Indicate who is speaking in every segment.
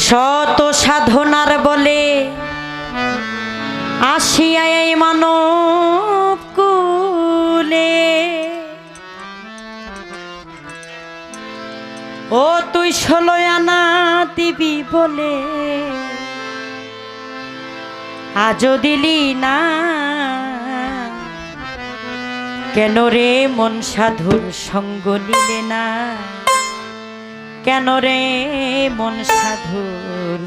Speaker 1: শত সাধনার বলে আসিয়া এই মানব কুলে, ও তুই 16 আনা দিবি বলে আজও দিলি না। কেন রে মন সাধুর সঙ্গ নিলে না, কেন রে মন সাধুর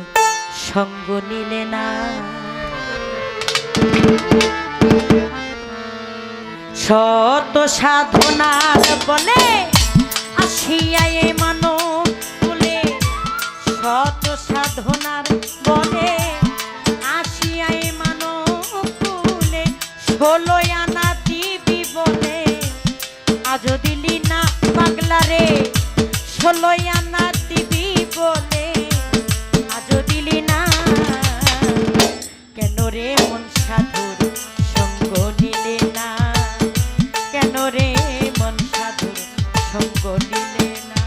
Speaker 1: সঙ্গ নিলে না। শত সাধনার বলে আসিয়া এ মানব কুলে, শত সাধনার বলে আসিয়া এ মানব কুলে, 16 আনা দিবি বলে আজও দিলি না পাগলা রে। 16 আনা দিবি বলে আজও দিলি না। কেন রে মন সাধুর সঙ্গ নিলে না, কেন রে মন সাধুর সঙ্গ নিলে না।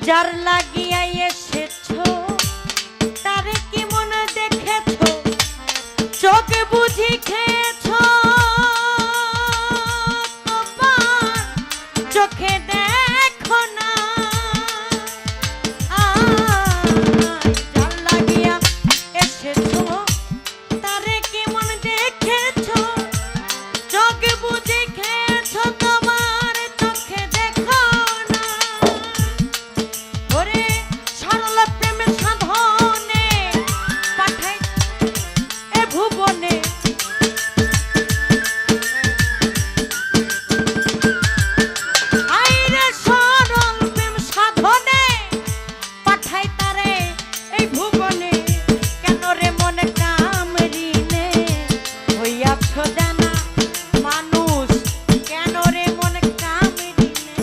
Speaker 1: যার লাগিয়া এসেছো তারে কি মনে দেখেছো, চোখ বুঝি খেয়েছো তোমার চোখে দেখো না। যার লাগিয়া এসেছো তারে কি মনে দেখেছো, চোখ বুঝি খেয়েছো তোমার চোখে দেখো না। ওরে সরল প্রেমের সাধনে পাঠাই এ ভুবনে, আইরে সরল প্রেম সাধনে পাঠাই তারে এই ভুবনে। কেন রে মনে কামরিনে হইয়াছো জানা মানুষ, কেন রে মনে কামরিনে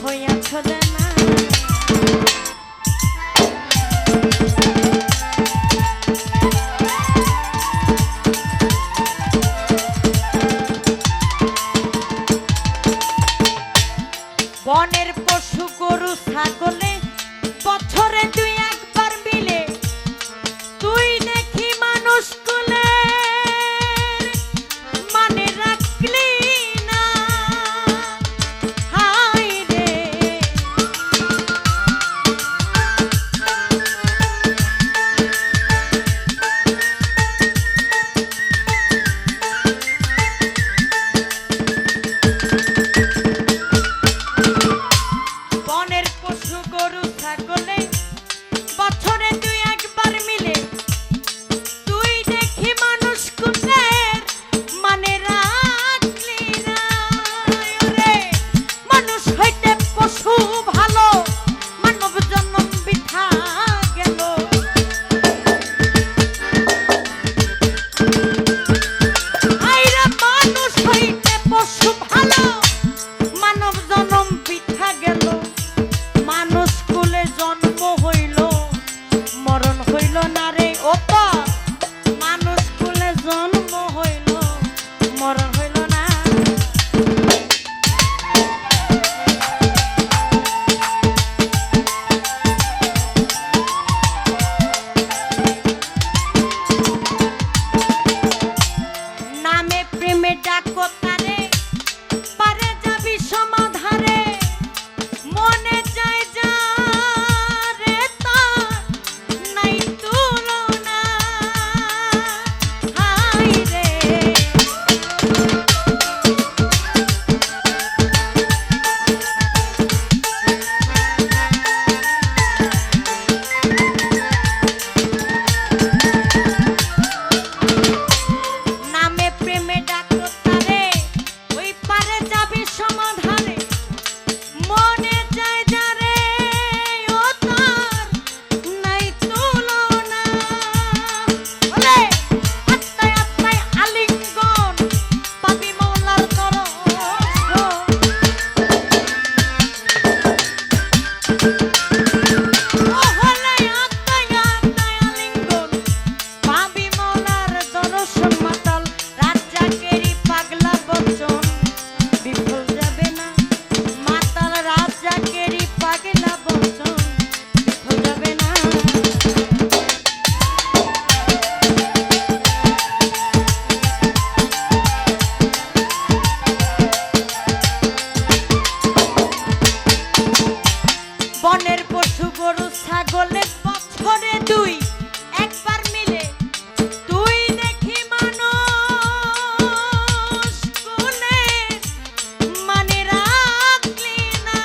Speaker 1: হইয়াছো জানা। বনের পশু গরু ছাগলে বছরে 2-1 মিলে, তুই দেখি মানুষ কুলে মানে রাখলি না। হায় রে বনের পশু গরু ছাগলে বছরে 2-1 মিলে, তুই দেখি মানুষ কুলের মানে রাখলি না। ওরে মানুষ হইতে পশু ভালো, মানব জন্ম বৃথা গেল। আইরা মানুষ হইতে পশু ভালো, মানব জন্ম বৃথা গেল। মানুষ কুলে জন্ম হইল মরণ হইল না রে, ও তো মানুষ কুলে জন্ম হইল মরণ হইল না। নামে প্রেমে ডাকো তারে পারে যাবি সমাধারে, মনে চাই যা রে তা নাই তুল বছরে দুই একবার মিলে তুই দেখি মানুষ কোলে মানে রাখলি না।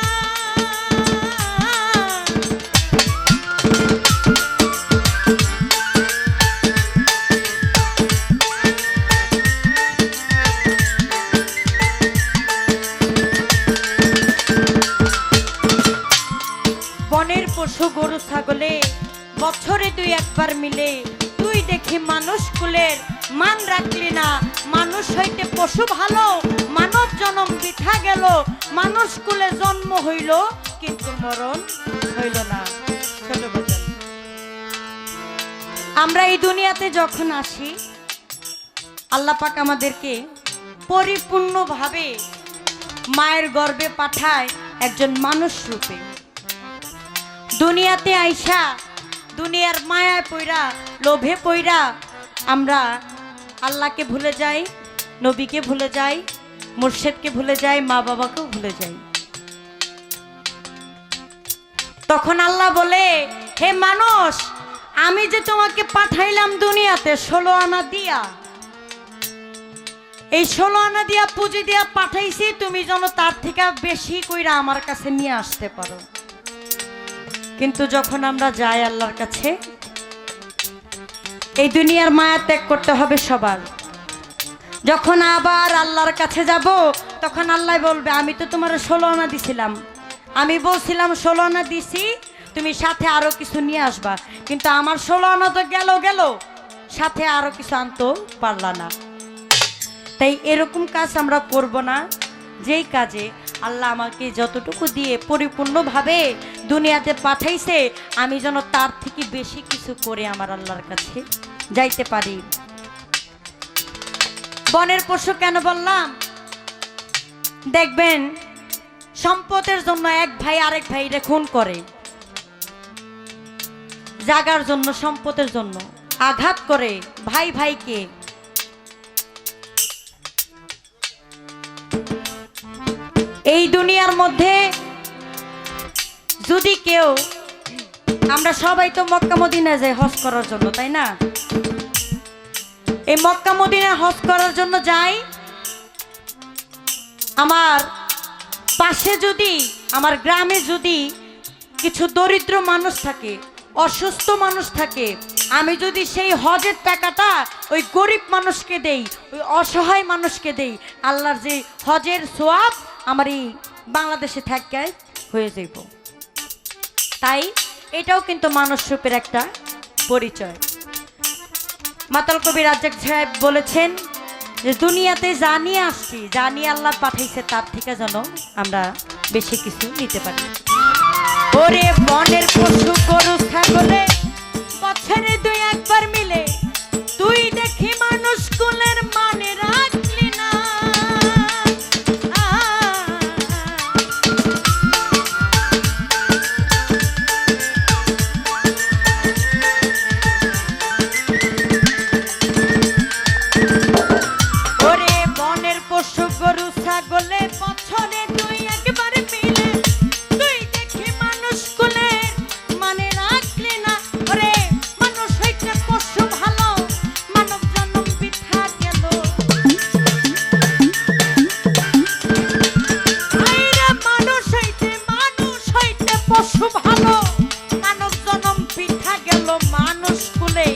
Speaker 1: বনের পশু গরু ছাগলে বছরে দুই একবার মিলে তুই দেখি মানুষ কুলের মান রাখলি না। মানুষ হইতে পশু ভালো, মানব জনম বৃথা গেল। মানুষ কুলে জন্ম হইল কিন্তু মরণ হইল না। ছোট বাজান, আমরা এই দুনিয়াতে যখন আসি আল্লাহ পাক আমাদেরকে পরিপূর্ণভাবে মায়ের গর্ভে পাঠায় একজন মানুষ রূপে। দুনিয়াতে আইসা দুনিয়ার মায়ায় পইরা লোভে পইরা আমরা আল্লাহকে ভুলে যাই, নবীকে ভুলে যাই, মুর্শিদকে ভুলে যাই, মা বাবাকেও ভুলে যাই। তখন আল্লাহ বলে, হে মানুষ, আমি যে তোমাকে পাঠাইলাম দুনিয়াতে 16 আনা দিয়া, এই 16 আনা দিয়া পুঁজি দিয়া পাঠাইছি, তুমি যেন তার থেকে বেশি কইরা আমার কাছে নিয়ে আসতে পারো। কিন্তু যখন আমরা যাই আল্লাহর কাছে, এই দুনিয়ার মায়া ত্যাগ করতে হবে সবার। যখন আবার আল্লাহর কাছে যাব তখন আল্লাহ বলবে, আমি তো তোমার 16 আনা দিছিলাম, আমি বলছিলাম 16 আনা দিছি, তুমি সাথে আরো কিছু নিয়ে আসবা। কিন্তু আমার 16 আনা তো গেল, সাথে আরো কিছু আনতে পারলা না। তাই এরকম কাজ আমরা করব না, যেই কাজে আল্লাহ আমাকে যতটুকু দিয়ে পরিপূর্ণভাবে দুনিয়াতে পাঠাইছে, আমি যেন তার থেকে বেশি কিছু করে আমার আল্লাহর কাছে যাইতে পারি। বনের পশু কেন বললাম? দেখবেন সম্পদের জন্য এক ভাই আরেক ভাইরে খুন করে, জাগার জন্য, সম্পদের জন্য আঘাত করে ভাই ভাইকে। এই দুনিয়ার মধ্যে যদি কেউ, আমরা সবাই তো মক্কা মদিনা যাই হজ করার জন্য, তাই না? এই মক্কা মদিনা হজ করার জন্য যাই, আমার পাশে যদি, আমার গ্রামে যদি কিছু দরিদ্র মানুষ থাকে, অসুস্থ মানুষ থাকে, আমি যদি সেই হজের টাকাটা ওই গরিব মানুষকে দেই, ওই অসহায় মানুষকে দেই, আল্লাহর যে হজের সওয়াব আমার এই বাংলাদেশে থাকে হয়ে যাইব। তাই এটাও কিন্তু মানুষ রূপের একটা পরিচয়। মাতাল কবি রাজ্জাক সাহেব বলেছেন যে দুনিয়াতে যা নিয়ে আসছি, যা নিয়ে আল্লাহ পাঠাইছে, তার থেকে যেন আমরা বেশি কিছু নিতে পারি। ওরে বনের পশু গরু ছাগলে বছরে দুই একবার মিলে তুই দেখি মানুষ কুলের মানে রাখলি না। ওরে বনের পশু গরু ছাগলে বছরে দুই একবার মিলে তুই দেখি মানুষ কুলের মানে রাখলি না। ওরে মানুষ হইতে পশু ভালো, মানব জন্ম বৃথা গেল। আইরে মানুষ হইতে পশু ভালো, মানব জন্ম বৃথা গেল। মানুষ কুলে